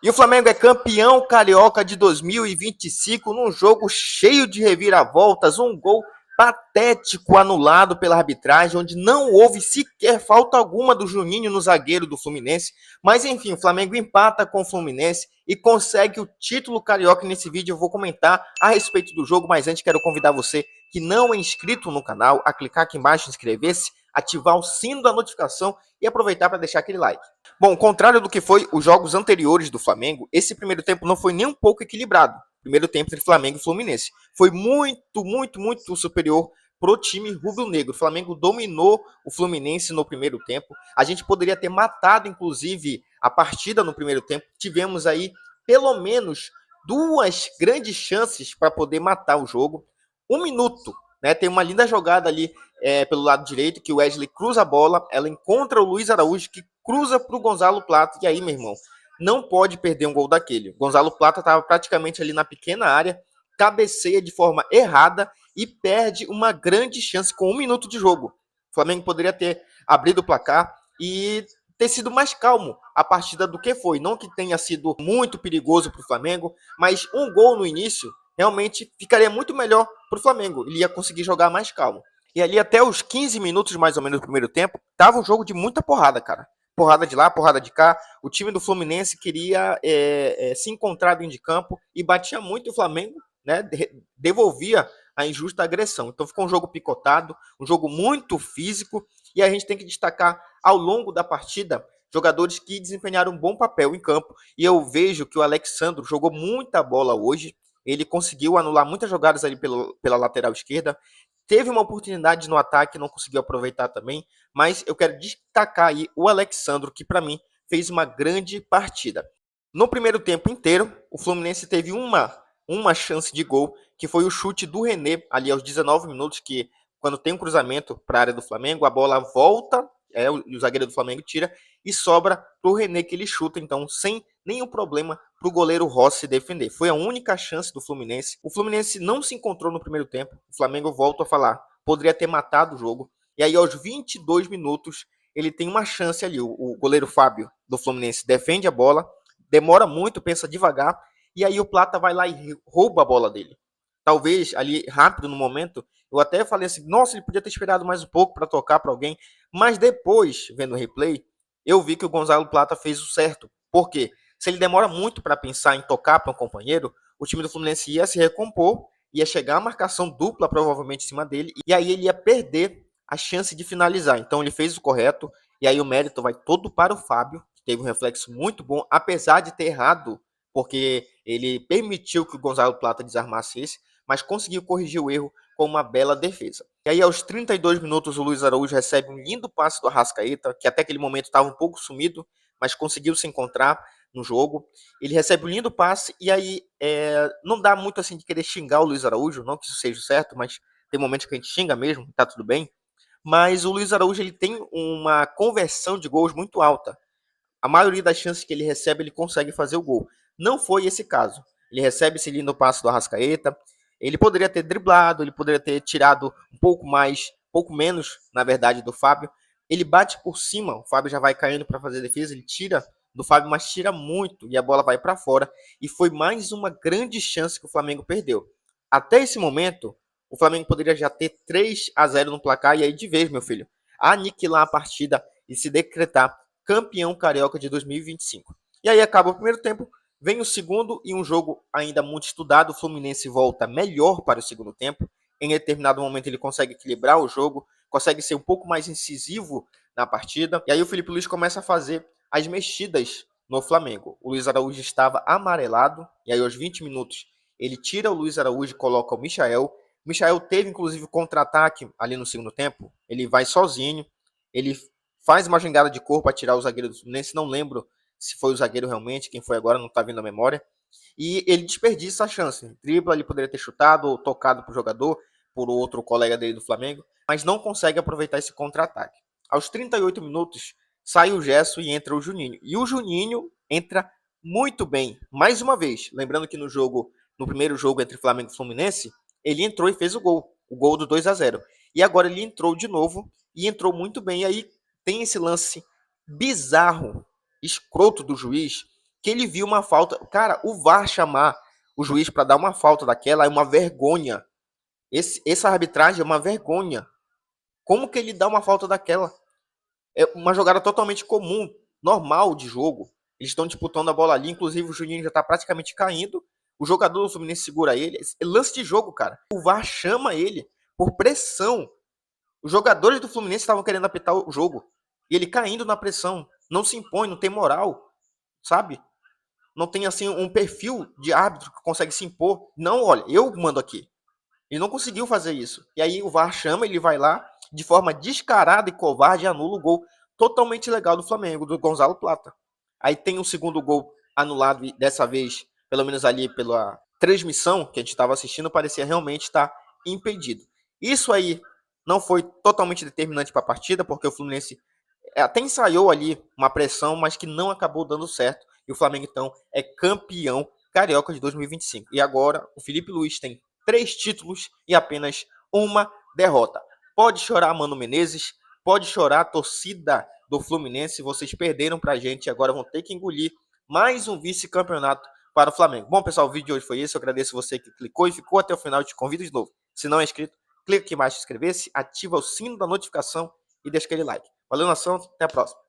E o Flamengo é campeão carioca de 2025 num jogo cheio de reviravoltas, um gol patético anulado pela arbitragem, onde não houve sequer falta alguma do Juninho no zagueiro do Fluminense. Mas enfim, o Flamengo empata com o Fluminense e consegue o título carioca. Nesse vídeo eu vou comentar a respeito do jogo, mas antes quero convidar você que não é inscrito no canal a clicar aqui embaixo, inscrever-se, ativar o sino da notificação e aproveitar para deixar aquele like. Bom, ao contrário do que foi os jogos anteriores do Flamengo, esse primeiro tempo não foi nem um pouco equilibrado. Primeiro tempo entre Flamengo e Fluminense. Foi muito superior pro time rubro-negro. O Flamengo dominou o Fluminense no primeiro tempo. A gente poderia ter matado, inclusive, a partida no primeiro tempo. Tivemos aí, pelo menos, duas grandes chances para poder matar o jogo. Um minuto, né? Tem uma linda jogada ali pelo lado direito, que o Wesley cruza a bola, ela encontra o Luiz Araújo, que cruza para o Gonzalo Plata, e aí, meu irmão, não pode perder um gol daquele. O Gonzalo Plata estava praticamente ali na pequena área, cabeceia de forma errada e perde uma grande chance com um minuto de jogo. O Flamengo poderia ter abrido o placar e ter sido mais calmo a partida do que foi. Não que tenha sido muito perigoso para o Flamengo, mas um gol no início realmente ficaria muito melhor para o Flamengo. Ele ia conseguir jogar mais calmo. E ali até os 15 minutos mais ou menos do primeiro tempo, tava um jogo de muita porrada, cara. Porrada de lá, porrada de cá. O time do Fluminense queria se encontrar dentro de campo e batia muito o Flamengo, né? Devolvia a injusta agressão. Então ficou um jogo picotado, um jogo muito físico, e a gente tem que destacar ao longo da partida jogadores que desempenharam um bom papel em campo. E eu vejo que o Alexandro jogou muita bola hoje. Ele conseguiu anular muitas jogadas ali pela lateral esquerda. Teve uma oportunidade no ataque, não conseguiu aproveitar também, mas eu quero destacar aí o Alexandro, que para mim fez uma grande partida. No primeiro tempo inteiro, o Fluminense teve uma chance de gol, que foi o chute do René, ali aos 19 minutos, que quando tem um cruzamento para a área do Flamengo, a bola volta, o zagueiro do Flamengo tira, e sobra para o René que ele chuta, então sem nenhum problema para o goleiro Rossi defender. Foi a única chance do Fluminense. O Fluminense não se encontrou no primeiro tempo. O Flamengo volta a falar, poderia ter matado o jogo. E aí aos 22 minutos, ele tem uma chance ali. O goleiro Fábio do Fluminense defende a bola, demora muito, pensa devagar, e aí o Plata vai lá e rouba a bola dele. Talvez ali rápido no momento, eu até falei assim, nossa, ele podia ter esperado mais um pouco para tocar para alguém, mas depois, vendo o replay, eu vi que o Gonzalo Plata fez o certo. Por quê? Se ele demora muito para pensar em tocar para um companheiro, o time do Fluminense ia se recompor, ia chegar a marcação dupla provavelmente em cima dele, e aí ele ia perder a chance de finalizar. Então ele fez o correto, e aí o mérito vai todo para o Fábio, que teve um reflexo muito bom, apesar de ter errado, porque ele permitiu que o Gonzalo Plata desarmasse esse, mas conseguiu corrigir o erro com uma bela defesa. E aí aos 32 minutos o Luiz Araújo recebe um lindo passe do Arrascaeta, que até aquele momento estava um pouco sumido, mas conseguiu se encontrar no jogo. Ele recebe um lindo passe e aí não dá muito assim de querer xingar o Luiz Araújo, não que isso seja certo, mas tem momentos que a gente xinga mesmo, tá tudo bem. Mas o Luiz Araújo ele tem uma conversão de gols muito alta. A maioria das chances que ele recebe, ele consegue fazer o gol. Não foi esse caso. Ele recebe esse lindo passe do Arrascaeta. Ele poderia ter driblado, ele poderia ter tirado um pouco menos, na verdade, do Fábio. Ele bate por cima, o Fábio já vai caindo para fazer a defesa, ele tira do Fábio, mas tira muito e a bola vai para fora. E foi mais uma grande chance que o Flamengo perdeu. Até esse momento, o Flamengo poderia já ter 3-0 no placar e aí de vez, meu filho, aniquilar a partida e se decretar campeão carioca de 2025. E aí acaba o primeiro tempo, vem o segundo e um jogo ainda muito estudado. O Fluminense volta melhor para o segundo tempo. Em determinado momento ele consegue equilibrar o jogo, consegue ser um pouco mais incisivo na partida. E aí o Felipe Luiz começa a fazer as mexidas no Flamengo. O Luiz Araújo estava amarelado, e aí aos 20 minutos ele tira o Luiz Araújo e coloca o Michael. O Michael teve inclusive contra-ataque ali no segundo tempo. Ele vai sozinho, ele faz uma jangada de corpo para tirar o zagueiro do Fluminense, não lembro se foi o zagueiro realmente, quem foi agora, não está vindo a memória. E ele desperdiça a chance. Dribla, ele poderia ter chutado ou tocado para o jogador, por outro colega dele do Flamengo, mas não consegue aproveitar esse contra-ataque. Aos 38 minutos, sai o Gesso e entra o Juninho. E o Juninho entra muito bem, mais uma vez. Lembrando que no primeiro jogo entre Flamengo e Fluminense, ele entrou e fez o gol do 2-0. E agora ele entrou de novo e entrou muito bem. E aí tem esse lance bizarro, escroto do juiz, que ele viu uma falta. Cara, o VAR chamar o juiz para dar uma falta daquela é uma vergonha. Essa arbitragem é uma vergonha. Como que ele dá uma falta daquela? É uma jogada totalmente comum, normal de jogo. Eles estão disputando a bola ali, inclusive o Juninho já está praticamente caindo. O jogador do Fluminense segura ele. É lance de jogo, cara. O VAR chama ele por pressão. Os jogadores do Fluminense estavam querendo apitar o jogo. E ele caindo na pressão. Não se impõe, não tem moral, sabe? Não tem assim um perfil de árbitro que consegue se impor. Não, olha, eu mando aqui. Ele não conseguiu fazer isso. E aí o VAR chama, ele vai lá, de forma descarada e covarde, anula o gol totalmente legal do Flamengo, do Gonzalo Plata. Aí tem o segundo gol anulado, e dessa vez, pelo menos ali pela transmissão que a gente estava assistindo, parecia realmente estar impedido. Isso aí não foi totalmente determinante para a partida, porque o Fluminense até ensaiou ali uma pressão, mas que não acabou dando certo. E o Flamengo, então, é campeão carioca de 2025. E agora o Felipe Luiz tem 3 títulos e apenas uma derrota. Pode chorar, Mano Menezes, pode chorar a torcida do Fluminense. Vocês perderam pra gente e agora vão ter que engolir mais um vice-campeonato para o Flamengo. Bom, pessoal, o vídeo de hoje foi esse. Eu agradeço você que clicou e ficou até o final. Eu te convido de novo. Se não é inscrito, clica aqui embaixo em inscrever-se, ativa o sino da notificação e deixa aquele like. Valeu, nação. Até a próxima.